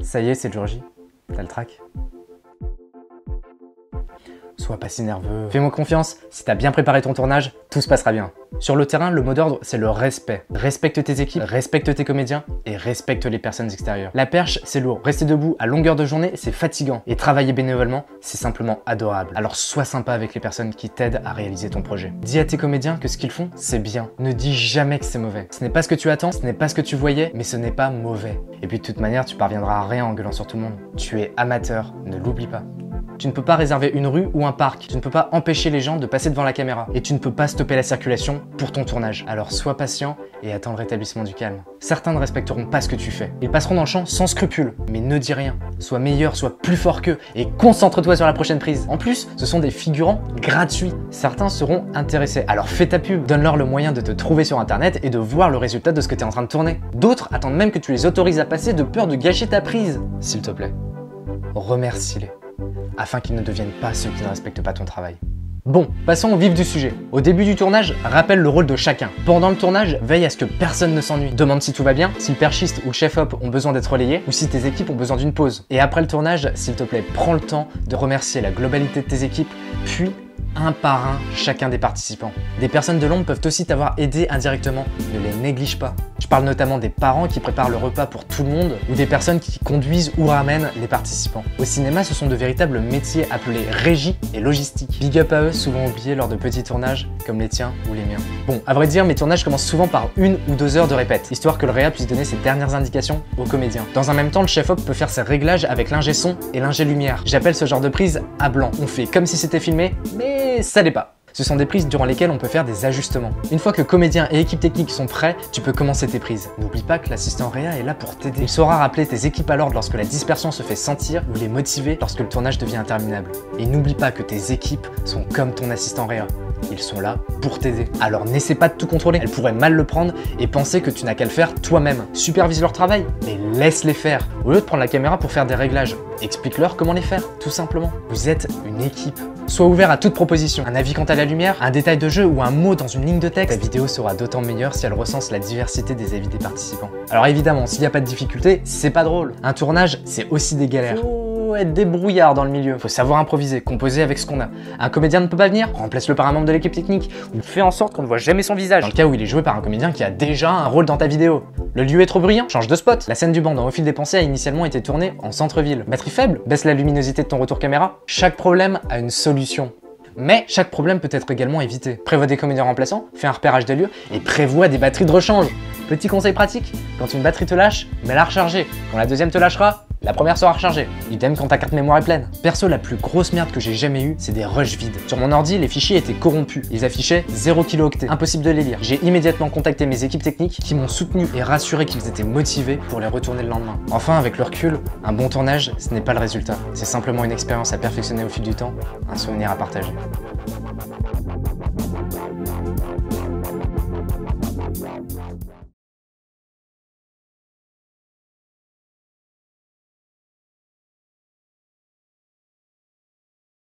Ça y est, c'est le jour J. T'as le trac? Sois pas si nerveux. Fais-moi confiance, si t'as bien préparé ton tournage, tout se passera bien. Sur le terrain, le mot d'ordre, c'est le respect. Respecte tes équipes, respecte tes comédiens et respecte les personnes extérieures. La perche, c'est lourd. Rester debout à longueur de journée, c'est fatigant. Et travailler bénévolement, c'est simplement adorable. Alors sois sympa avec les personnes qui t'aident à réaliser ton projet. Dis à tes comédiens que ce qu'ils font, c'est bien. Ne dis jamais que c'est mauvais. Ce n'est pas ce que tu attends, ce n'est pas ce que tu voyais, mais ce n'est pas mauvais. Et puis de toute manière, tu parviendras à rien en gueulant sur tout le monde. Tu es amateur, ne l'oublie pas. Tu ne peux pas réserver une rue ou un parc, tu ne peux pas empêcher les gens de passer devant la caméra et tu ne peux pas stopper la circulation pour ton tournage. Alors sois patient et attends le rétablissement du calme. Certains ne respecteront pas ce que tu fais. Ils passeront dans le champ sans scrupule, mais ne dis rien. Sois meilleur, sois plus fort qu'eux et concentre-toi sur la prochaine prise. En plus, ce sont des figurants gratuits. Certains seront intéressés, alors fais ta pub. Donne-leur le moyen de te trouver sur internet et de voir le résultat de ce que tu es en train de tourner. D'autres attendent même que tu les autorises à passer de peur de gâcher ta prise. S'il te plaît, remercie-les, afin qu'ils ne deviennent pas ceux qui ne respectent pas ton travail. Bon, passons au vif du sujet. Au début du tournage, rappelle le rôle de chacun. Pendant le tournage, veille à ce que personne ne s'ennuie. Demande si tout va bien, si le perchiste ou le chef-op ont besoin d'être relayés, ou si tes équipes ont besoin d'une pause. Et après le tournage, s'il te plaît, prends le temps de remercier la globalité de tes équipes, puis un par un chacun des participants. Des personnes de l'ombre peuvent aussi t'avoir aidé indirectement, ne les néglige pas. Je parle notamment des parents qui préparent le repas pour tout le monde ou des personnes qui conduisent ou ramènent les participants. Au cinéma, ce sont de véritables métiers appelés régie et logistique. Big up à eux, souvent oubliés lors de petits tournages comme les tiens ou les miens. Bon, à vrai dire, mes tournages commencent souvent par 1 ou 2 heures de répète, histoire que le réa puisse donner ses dernières indications aux comédiens. Dans un même temps, le chef-op peut faire ses réglages avec l'ingé son et l'ingé lumière. J'appelle ce genre de prise à blanc. On fait comme si c'était filmé, mais ça l'est pas. Ce sont des prises durant lesquelles on peut faire des ajustements. Une fois que comédiens et équipe technique sont prêts, tu peux commencer tes prises. N'oublie pas que l'assistant réa est là pour t'aider. Il saura rappeler tes équipes à l'ordre lorsque la dispersion se fait sentir ou les motiver lorsque le tournage devient interminable. Et n'oublie pas que tes équipes sont comme ton assistant réa. Ils sont là pour t'aider. Alors n'essaie pas de tout contrôler. Elles pourraient mal le prendre et penser que tu n'as qu'à le faire toi-même. Supervise leur travail, mais laisse-les faire. Au lieu de prendre la caméra pour faire des réglages, explique-leur comment les faire, tout simplement. Vous êtes une équipe. Sois ouvert à toute proposition. Un avis quant à la lumière, un détail de jeu ou un mot dans une ligne de texte. Ta vidéo sera d'autant meilleure si elle recense la diversité des avis des participants. Alors évidemment, s'il n'y a pas de difficulté, c'est pas drôle. Un tournage, c'est aussi des galères. Faut être débrouillard dans le milieu. Faut savoir improviser, composer avec ce qu'on a. Un comédien ne peut pas venir, remplace-le par un membre de l'équipe technique ou fais en sorte qu'on ne voit jamais son visage. Dans le cas où il est joué par un comédien qui a déjà un rôle dans ta vidéo. Le lieu est trop bruyant, change de spot. La scène du banc dans Au fil des pensées a initialement été tournée en centre-ville. Batterie faible, baisse la luminosité de ton retour caméra. Chaque problème a une solution. Mais chaque problème peut être également évité. Prévois des comédiens remplaçants, fais un repérage des lieux et prévois des batteries de rechange. Petit conseil pratique, quand une batterie te lâche, mets-la recharger. Quand la deuxième te lâchera, la première sera rechargée. Idem quand ta carte mémoire est pleine. Perso, la plus grosse merde que j'ai jamais eue, c'est des rushs vides. Sur mon ordi, les fichiers étaient corrompus. Ils affichaient 0 kilooctets. Impossible de les lire. J'ai immédiatement contacté mes équipes techniques qui m'ont soutenu et rassuré qu'ils étaient motivés pour les retourner le lendemain. Enfin, avec le recul, un bon tournage, ce n'est pas le résultat. C'est simplement une expérience à perfectionner au fil du temps, un souvenir à partager.